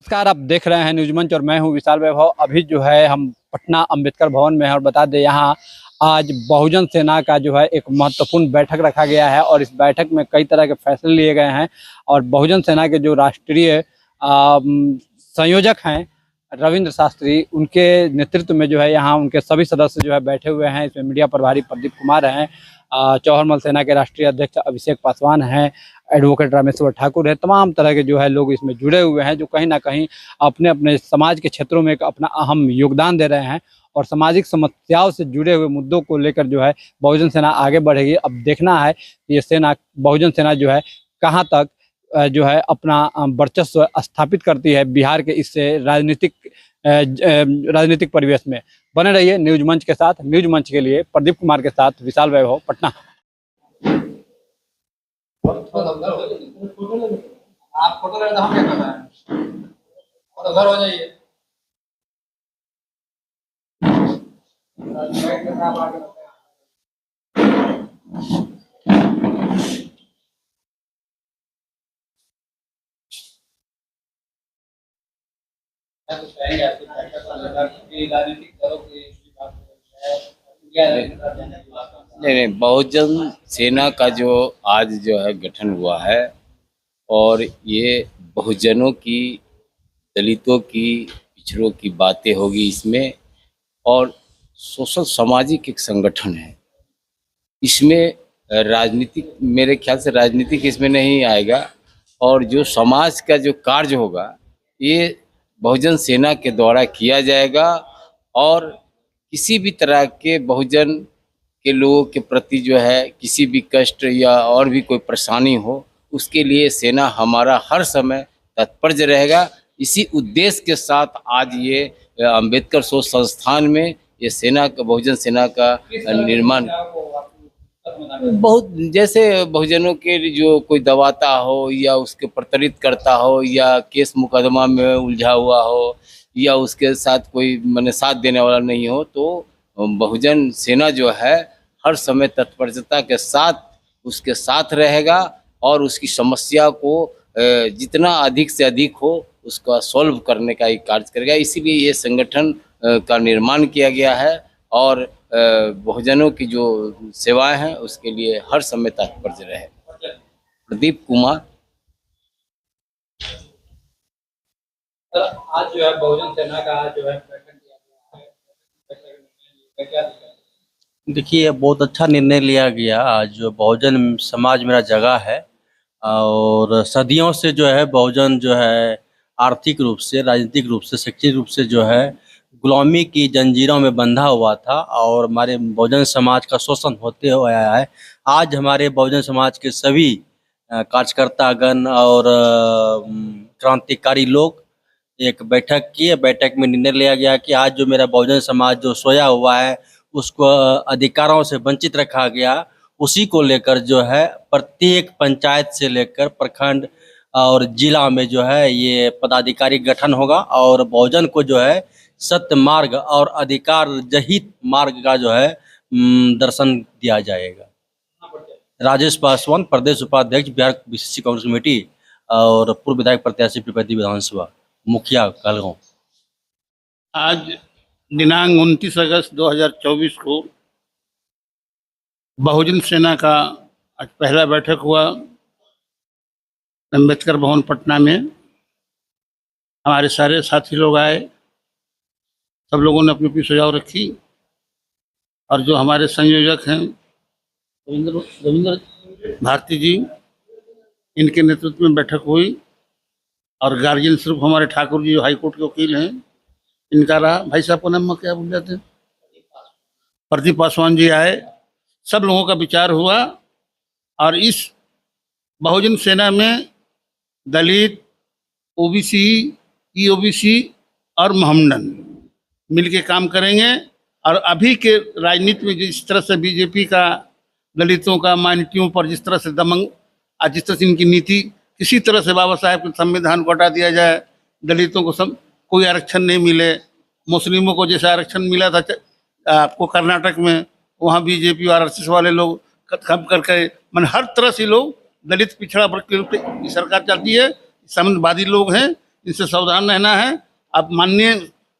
नमस्कार, आप देख रहे हैं न्यूज मंच और मैं हूं विशाल वैभव। अभी जो है हम पटना अंबेडकर भवन में हैं और बता दें यहाँ आज बहुजन सेना का जो है एक महत्वपूर्ण बैठक रखा गया है और इस बैठक में कई तरह के फैसले लिए गए हैं। और बहुजन सेना के जो राष्ट्रीय संयोजक हैं रविंद्र शास्त्री, उनके नेतृत्व में जो है यहाँ उनके सभी सदस्य जो है बैठे हुए हैं। इसमें मीडिया प्रभारी प्रदीप कुमार हैं, चौहरमल सेना के राष्ट्रीय अध्यक्ष अभिषेक पासवान हैं, एडवोकेट रामेश्वर ठाकुर है, तमाम तरह के जो है लोग इसमें जुड़े हुए हैं जो कहीं ना कहीं अपने अपने समाज के क्षेत्रों में एक अपना अहम योगदान दे रहे हैं और सामाजिक समस्याओं से जुड़े हुए मुद्दों को लेकर जो है बहुजन सेना आगे बढ़ेगी। अब देखना है कि ये सेना बहुजन सेना जो है कहाँ तक जो है अपना वर्चस्व स्थापित करती है बिहार के इस राजनीतिक परिवेश में। बने रहिए न्यूज मंच के साथ। न्यूज मंच के लिए प्रदीप कुमार के साथ विशाल वैभव, पटना। आप फोटो ले तो हम क्या कर रहे हैं और घर हो जाइए। नहीं, बहुजन सेना का जो आज जो है गठन हुआ है और ये बहुजनों की, दलितों की, पिछड़ों की बातें होगी इसमें। और सोशल सामाजिक एक संगठन है इसमें। राजनीतिक, मेरे ख्याल से राजनीतिक इसमें नहीं आएगा। और जो समाज का जो कार्य होगा ये बहुजन सेना के द्वारा किया जाएगा। और किसी भी तरह के बहुजन के लोगों के प्रति जो है किसी भी कष्ट या और भी कोई परेशानी हो, उसके लिए सेना हमारा हर समय तत्पर रहेगा। इसी उद्देश्य के साथ आज ये अंबेडकर शोध संस्थान में ये सेना का, बहुजन सेना का निर्माण बहुत, जैसे बहुजनों के जो कोई दबाता हो या उसके प्रताड़ित करता हो या केस मुकदमा में उलझा हुआ हो या उसके साथ कोई मैंने साथ देने वाला नहीं हो, तो बहुजन सेना जो है हर समय तत्परता के साथ उसके साथ रहेगा और उसकी समस्या को जितना अधिक से अधिक हो उसका सॉल्व करने का ही कार्य करेगा। इसीलिए ये संगठन का निर्माण किया गया है और बहुजनों की जो सेवाएं हैं उसके लिए हर समय तत्पर रहे। प्रदीप कुमार। आज जो है बहुजन सेना का जो है गठन किया गया है, देखिए, बहुत अच्छा निर्णय लिया गया। आज बहुजन समाज मेरा जगह है और सदियों से जो है बहुजन जो है आर्थिक रूप से, राजनीतिक रूप से, शैक्षिक रूप से जो है गुलामी की जंजीरों में बंधा हुआ था और हमारे बहुजन समाज का शोषण होते हुए आया है। आज हमारे बहुजन समाज के सभी कार्यकर्तागण और क्रांतिकारी लोग एक बैठक की। बैठक में निर्णय लिया गया कि आज जो मेरा बहुजन समाज जो सोया हुआ है उसको अधिकारों से वंचित रखा गया, उसी को लेकर जो है प्रत्येक पंचायत से लेकर प्रखंड और जिला में जो है ये पदाधिकारी गठन होगा और बहुजन को जो है सत्य मार्ग और अधिकार जहित मार्ग का जो है दर्शन दिया जाएगा। राजेश पासवान, प्रदेश उपाध्यक्ष बिहार बीसीसी कांग्रेस कमेटी और पूर्व विधायक प्रत्याशी पीपलपति विधानसभा, मुखिया कहलगांव। आज दिनांक 29 अगस्त 2024 को बहुजन सेना का आज पहला बैठक हुआ अंबेडकर भवन पटना में। हमारे सारे साथी लोग आए, सब लोगों ने अपनी अपनी सुझाव रखी और जो हमारे संयोजक हैं रविंद्र भारती जी, इनके नेतृत्व में बैठक हुई और गार्जियन स्वरूप हमारे ठाकुर जी जो हाईकोर्ट के वकील हैं इनका रहा। भाई साहब को नाम क्या बोल जाते हैं, प्रदीप पासवान जी आए। सब लोगों का विचार हुआ और इस बहुजन सेना में दलित, ओबीसी, ईओबीसी और महमडन मिलके काम करेंगे। और अभी के राजनीति में जिस तरह से बीजेपी का दलितों का, माइनॉरिटियों पर जिस तरह से दमन, जिस तरह से इनकी नीति, किसी तरह से बाबा साहेब के संविधान को हटा दिया जाए, दलितों को कोई आरक्षण नहीं मिले, मुस्लिमों को जैसा आरक्षण मिला था आपको कर्नाटक में, वहाँ बीजेपी और आरएसएस वाले लोग कम करके, मन हर तरह से लोग दलित पिछड़ा वर्ग के रूप में सरकार चलती है। साम्यवादी लोग हैं, इनसे सावधान रहना है। अब माननीय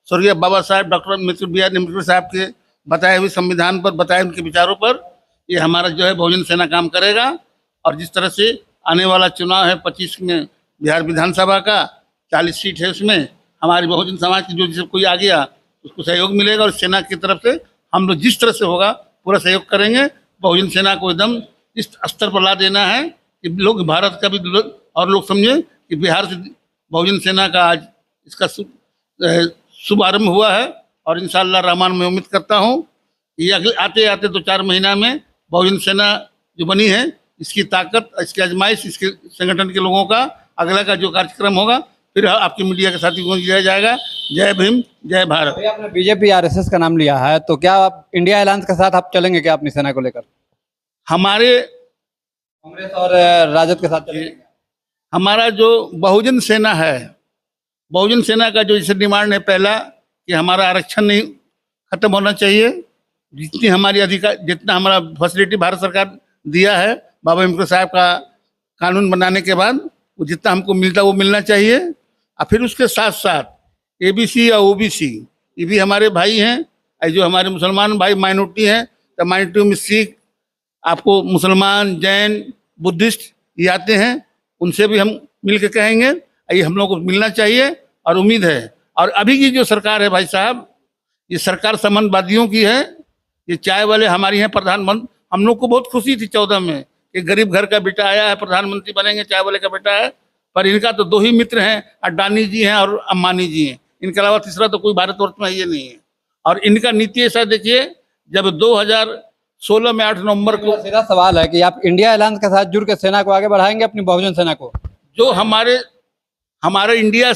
स्वर्गीय Baba Saheb doctor Ambedkar B R Ambedkar Sahab के बताए हुए संविधान पर, बताए उनके विचारों पर ये हमारा जो है बहुजन सेना काम करेगा। और जिस तरह से आने वाला चुनाव है 25 में बिहार विधानसभा का 40 सीट है, उसमें हमारी बहुजन समाज की जो जिसे कोई आ गया उसको सहयोग मिलेगा और सेना की तरफ से हम लोग जिस तरह से होगा पूरा सहयोग करेंगे। बहुजन सेना को एकदम इस स्तर पर ला देना है कि लोग भारत का भी और लोग समझे कि बिहार से बहुजन सेना का आज इसका शुभारंभ हुआ है। और इंशाअल्लाह रहमान मैं उम्मीद करता हूँ कि अगले आते आते 2-4 महीना में बहुजन सेना जो बनी है इसकी ताकत, इसकी आजमाइश, इसके संगठन के लोगों का अगला का जो कार्यक्रम होगा फिर आपके मीडिया के साथी को दिया जाएगा। जय भीम, जय भारत। अभी आपने बीजेपी आरएसएस का नाम लिया है, तो क्या आप इंडिया अलायंस के साथ आप चलेंगे क्या अपनी सेना को लेकर? हमारे कांग्रेस और राजद के साथ चलेंगे? हमारा जो बहुजन सेना है, बहुजन सेना का जो इसे डिमांड है पहला कि हमारा आरक्षण नहीं खत्म होना चाहिए। जितनी हमारी अधिकार, जितना हमारा फैसिलिटी भारत सरकार दिया है बाबा अम्बेडकर साहब का कानून बनाने के बाद, वो जितना हमको मिलता वो मिलना चाहिए। और फिर उसके साथ साथ एबीसी या ओबीसी ये भी हमारे भाई हैं। जो हमारे मुसलमान भाई माइनॉरिटी हैं, तो माइनॉरिटी में सिख, आपको मुसलमान, जैन, बुद्धिस्ट ये आते हैं, उनसे भी हम मिल के कहेंगे ये हम लोग को मिलना चाहिए। और उम्मीद है, और अभी की जो सरकार है भाई साहब, ये सरकार समाजवादियों की है। ये चाय वाले हमारी हैं प्रधानमंत्री, हम लोग को बहुत खुशी थी 14 में कि गरीब घर का बेटा आया है, प्रधानमंत्री बनेंगे, चाय वाले का बेटा है। पर इनका तो 2 ही मित्र हैं, अडानी जी हैं और अंबानी जी हैं। इनके अलावा तीसरा तो कोई भारतवर्ष में ये नहीं है। और इनका नीति ऐसा देखिए, जब 2016 में 8 नवंबर को सीधा सवाल है कि आप इंडिया अलायंस के साथ जुड़ के सेना को आगे बढ़ाएंगे, अपनी बहुजन सेना को? जो हमारे इंडिया,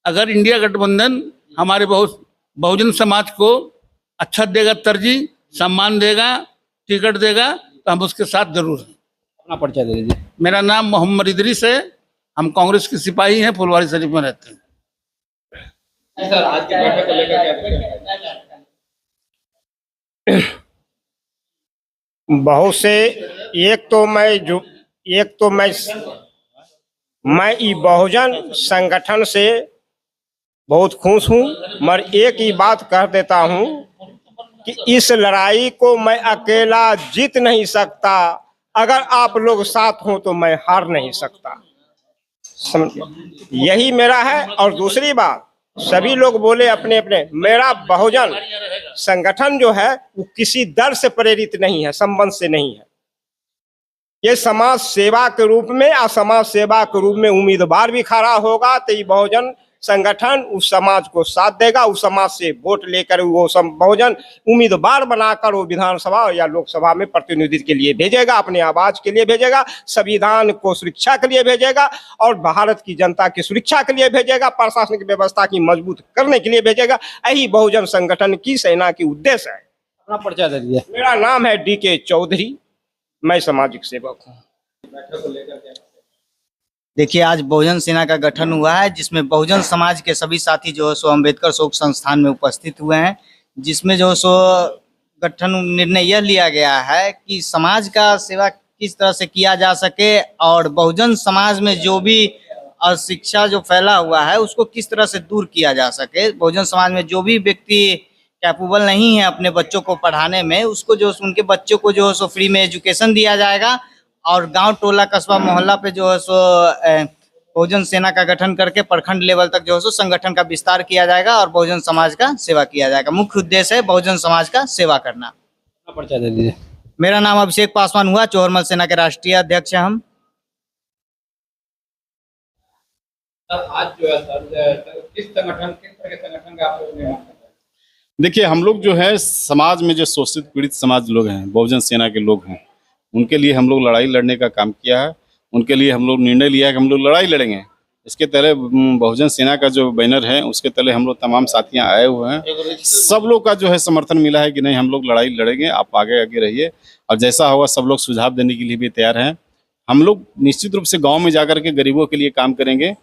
अगर इंडिया गठबंधन हमारे बहुजन समाज को अच्छा देगा, तरजीह सम्मान देगा, टिकट देगा, तो हम उसके साथ जरूर हैं। अपना परिचय दे दीजिए। मेरा नाम मोहम्मद इदरीस है, हम कांग्रेस के सिपाही हैं, फुलवारी शरीफ में रहते हैं। सर आज की बैठक को लेकर क्या बहुत से एक तो मैं ई बहुजन संगठन से बहुत खुश हूँ, मगर एक ही बात कह देता हूँ कि इस लड़ाई को मैं अकेला जीत नहीं सकता। अगर आप लोग साथ हो तो मैं हार नहीं सकता। यही मेरा है। और दूसरी बात, सभी लोग बोले अपने अपने, मेरा बहुजन संगठन जो है वो किसी दल से प्रेरित नहीं है, संबंध से नहीं है। ये समाज सेवा के रूप में, और समाज सेवा के रूप में उम्मीदवार भी खड़ा होगा तो ये बहुजन संगठन उस समाज को साथ देगा, उस समाज से वोट लेकर वो बहुजन उम्मीदवार बनाकर वो विधानसभा या लोकसभा में प्रतिनिधित्व के लिए भेजेगा, अपने आवाज के लिए भेजेगा, संविधान को सुरक्षा के लिए भेजेगा और भारत की जनता की सुरक्षा के लिए भेजेगा, प्रशासनिक व्यवस्था की मजबूत करने के लिए भेजेगा। यही बहुजन संगठन की सेना की उद्देश्य है। अपना परिचय दे दीजिए। मेरा नाम है DK चौधरी, मैं सामाजिक सेवक हूँ। देखिए, आज बहुजन सेना का गठन हुआ है, जिसमें बहुजन समाज के सभी साथी जो है सो अम्बेडकर शोक संस्थान में उपस्थित हुए हैं, जिसमें जो है सो गठन निर्णय यह लिया गया है कि समाज का सेवा किस तरह से किया जा सके और बहुजन समाज में जो भी अशिक्षा जो फैला हुआ है उसको किस तरह से दूर किया जा सके। बहुजन समाज में जो भी व्यक्ति कैपेबल नहीं है अपने बच्चों को पढ़ाने में, उसको जो उनके बच्चों को जो है सो फ्री में एजुकेशन दिया जाएगा और गांव, टोला, कस्बा, मोहल्ला पे जो है सो बहुजन सेना का गठन करके प्रखंड लेवल तक जो है सो संगठन का विस्तार किया जाएगा और बहुजन समाज का सेवा किया जाएगा। मुख्य उद्देश्य है बहुजन समाज का सेवा करना। अपना परिचय दे दीजिए। मेरा नाम अभिषेक पासवान हुआ, चौहरमल सेना के राष्ट्रीय अध्यक्ष हैं हम। आज जो है सर किस तरह के संगठन का आप लोग निर्माण कर रहे हैं? देखिए, हम लोग जो है समाज में जो शोषित पीड़ित समाज लोग हैं, बहुजन सेना के लोग हैं, उनके लिए हम लोग लड़ाई लड़ने का काम किया है। उनके लिए हम लोग निर्णय लिया है कि हम लोग लड़ाई लड़ेंगे। इसके तले बहुजन सेना का जो बैनर है उसके तले हम लोग तमाम साथियां आए हुए हैं। सब लोग का जो है समर्थन मिला है कि नहीं, हम लोग लड़ाई लड़ेंगे, आप आगे आगे रहिए। और जैसा होगा सब लोग सुझाव देने के लिए भी तैयार हैं। हम लोग निश्चित रूप से गाँव में जाकर के गरीबों के लिए काम करेंगे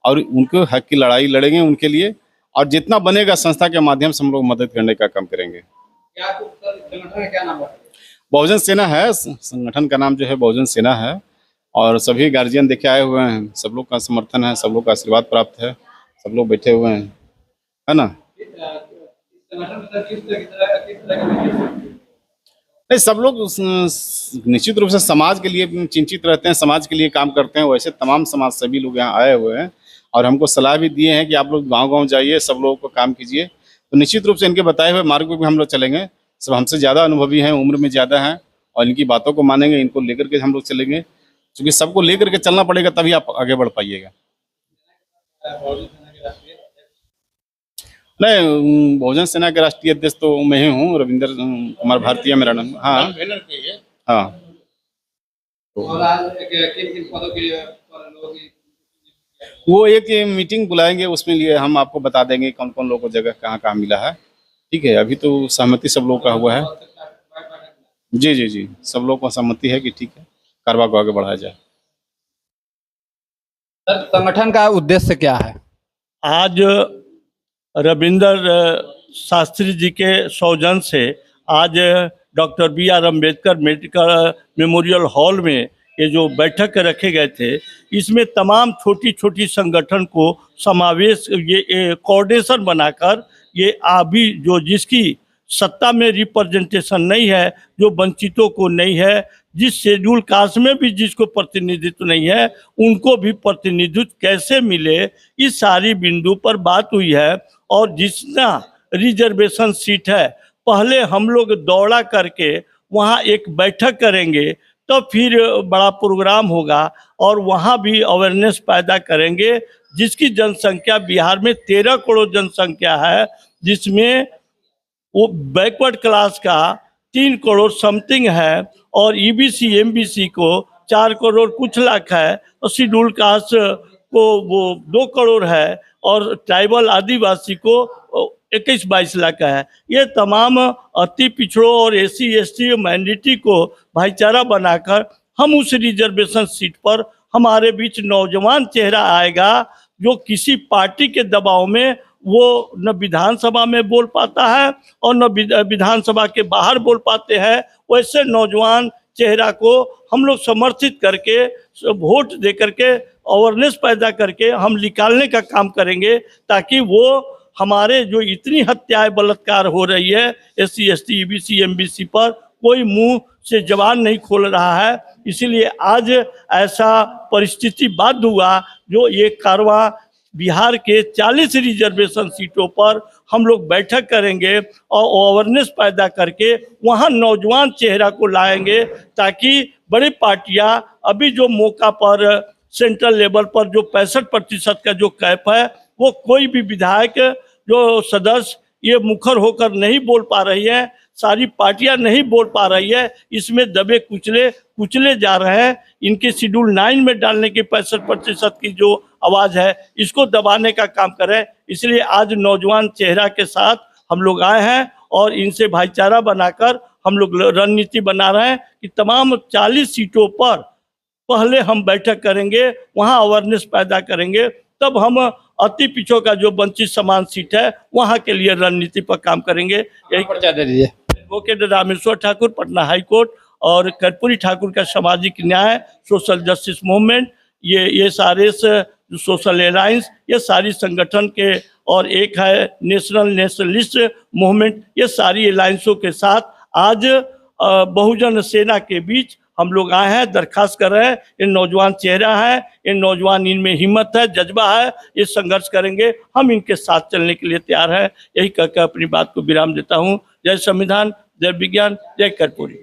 और उनके हक की लड़ाई लड़ेंगे उनके लिए, और जितना बनेगा संस्था के माध्यम से हम लोग मदद करने का काम करेंगे। क्या संगठन का क्या नाम है? बहुजन सेना है, संगठन का नाम जो है बहुजन सेना है। और सभी गार्जियन देखे आए हुए हैं, सब लोग का समर्थन है, सब लोग का आशीर्वाद प्राप्त है, सब लोग बैठे हुए हैं, है ना। संगठन मतलब किस तरह के नहीं, सब लोग निश्चित रूप से समाज के लिए चिंतित रहते हैं, समाज के लिए काम करते हैं। वैसे तमाम समाज सेवी लोग यहाँ आए हुए हैं और हमको सलाह भी दिए हैं कि आप लोग गांव-गांव जाइए, सब लोगों को काम कीजिए। तो निश्चित रूप से इनके बताए हुए मार्ग पे भी हम लोग चलेंगे। सब हमसे ज़्यादा अनुभवी हैं, उम्र में ज़्यादा हैं और इनकी बातों को मानेंगे, इनको लेकर के हम लोग चलेंगे, क्योंकि सबको लेकर के चलना पड़ेगा, तभी आप आगे बढ़ पाइएगा। नहीं, बहुजन सेना के राष्ट्रीय अध्यक्ष तो मैं ही हूँ, रविंदर कुमार भारतीय मेरा नाम। हाँ हाँ। और आज किन किन पदों के लिए पर लोग वो एक मीटिंग बुलाएंगे, उसमें लिए हम आपको बता देंगे कौन कौन लोगों को जगह कहाँ कहाँ मिला है। ठीक है, अभी तो सहमति सब लोग का हुआ है। जी जी जी, सब लोग को सहमति है कि ठीक है, कारवा को आगे बढ़ाया जाए। सर, संगठन का उद्देश्य क्या है? आज रविंदर शास्त्री जी के सौजन से आज doctor BR Ambedkar medical memorial hall में ये जो बैठक रखे गए थे, इसमें तमाम छोटी छोटी संगठन को समावेश ये कोऑर्डिनेशन बनाकर ये अभी जो जिसकी सत्ता में रिप्रेजेंटेशन नहीं है, जो वंचितों को नहीं है, जिस शेड्यूल कास्ट में भी जिसको प्रतिनिधित्व नहीं है, उनको भी प्रतिनिधित्व कैसे मिले, इस सारी बिंदु पर बात हुई है। और जितना रिजर्वेशन सीट है, पहले हम लोग दौड़ा करके वहाँ एक बैठक करेंगे, तो फिर बड़ा प्रोग्राम होगा और वहाँ भी अवेयरनेस पैदा करेंगे। जिसकी जनसंख्या बिहार में 13 करोड़ जनसंख्या है, जिसमें वो बैकवर्ड क्लास का 3 करोड़ समथिंग है और EBC MBC को 4 करोड़ कुछ लाख है और शेड्यूल कास्ट को वो 2 करोड़ है और ट्राइबल आदिवासी को 21-22 लाख का है। ये तमाम अति पिछड़ों और SC ST माइनॉरिटी को भाईचारा बनाकर हम उस रिजर्वेशन सीट पर हमारे बीच नौजवान चेहरा आएगा, जो किसी पार्टी के दबाव में वो न विधानसभा में बोल पाता है और न विधानसभा के बाहर बोल पाते हैं। वैसे नौजवान चेहरा को हम लोग समर्थित करके वोट दे करके अवेयरनेस पैदा करके हम निकालने का काम करेंगे, ताकि वो हमारे जो इतनी हत्याएं बलात्कार हो रही है SC ST EBC MBC पर, कोई मुंह से जबान नहीं खोल रहा है। इसीलिए आज ऐसा परिस्थिति बाध्य हुआ, जो ये कारवां बिहार के 40 रिजर्वेशन सीटों पर हम लोग बैठक करेंगे और अवेयरनेस पैदा करके वहाँ नौजवान चेहरा को लाएंगे, ताकि बड़ी पार्टियां अभी जो मौका पर सेंट्रल लेवल पर जो 65% का जो कैप है, वो कोई भी विधायक जो सदस्य ये मुखर होकर नहीं बोल पा रही है, सारी पार्टियां नहीं बोल पा रही है, इसमें दबे कुचले जा रहे हैं। इनके शेड्यूल 9 में डालने की 65% की जो आवाज़ है, इसको दबाने का काम करें। इसलिए आज नौजवान चेहरा के साथ हम लोग आए हैं और इनसे भाईचारा बनाकर हम लोग रणनीति बना रहे हैं कि तमाम 40 सीटों पर पहले हम बैठक करेंगे, वहाँ अवेयरनेस पैदा करेंगे, तब हम अति पिछड़ों का जो वंचित समान सीट है वहाँ के लिए रणनीति पर काम करेंगे। यही परिचय दे दीजिए। Advocate Rameshwar Thakur, Patna high court, और कर्पूरी ठाकुर का सामाजिक न्याय सोशल जस्टिस मूवमेंट, ये सारे जो सोशल अलायंस, ये सारी संगठन के, और एक है नेशनलिस्ट मूवमेंट, ये सारी अलायंसों के साथ आज बहुजन सेना के बीच हम लोग आए हैं, दरखास्त कर रहे हैं। ये नौजवान चेहरा है, ये नौजवान, इनमें हिम्मत है, जज्बा है, ये संघर्ष करेंगे, हम इनके साथ चलने के लिए तैयार हैं। यही कहकर अपनी बात को विराम देता हूँ। जय संविधान, जय विज्ञान, जय कर्पूरी।